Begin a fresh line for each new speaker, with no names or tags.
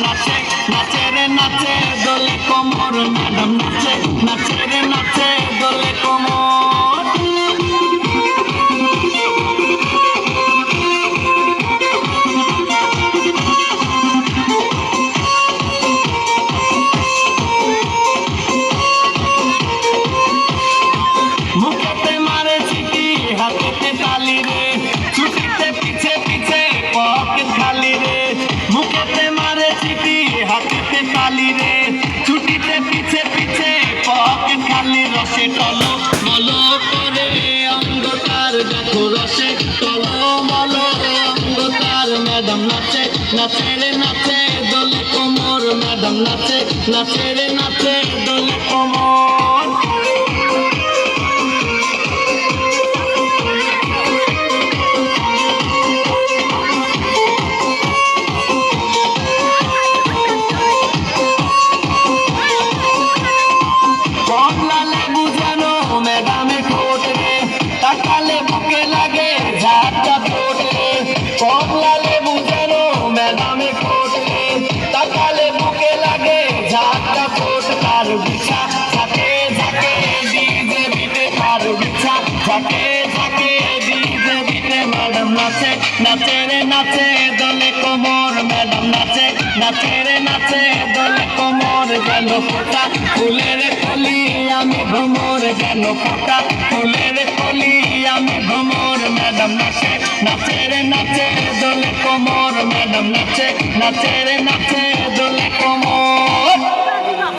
নাচে নাচে রে নাচে দোলে কোমর ম্যাডাম নাচে নাচে রে নাচে দোলে কোমর মুখেতে মারে চিঠি হাতেতে তালি রে ছুটিতে পিছে পিছে পকেট খালি রে মুখেতে মারে চিঠি হাতেতে তালি রে ছুটিতে পিছে পিছে পকেট খালি রসে টলো মলো করে অঙ্গতার দেখো রসে টলো মলো অঙ্গতার ম্যাডাম নাচে নাচে রে নাচে দোলে কোমর ম্যাডাম নাচে নাচে রে নাচে দোলে কোমর তাকালে বুকে লাগে ঝাঁটা ঠোঁট রে কমলা লেবু যেন ম্যাডামে ঠোঁট রে তাকালে বুকে লাগে ঝাঁটা ঠোঁট তার বিছা ঝাঁকে ঝাঁকে ডিজে বিটে তার বিছা ঝাঁকে ঝাঁকে ডিজে বিটে ম্যাডাম নাচে নাচে রে নাচে দোলে কোমর ম্যাডাম নাচে নাচে রে নাচে দোলে কোমর গেল ফোটা ফুলের কলি আমি ভ্রমর গেল ফোটা ফুলের কলি আমি ভ্রমর ম্যাডাম নাচে নাচে রে নাচে দোলে কোমর ম্যাডাম নাচে নাচে রে নাচে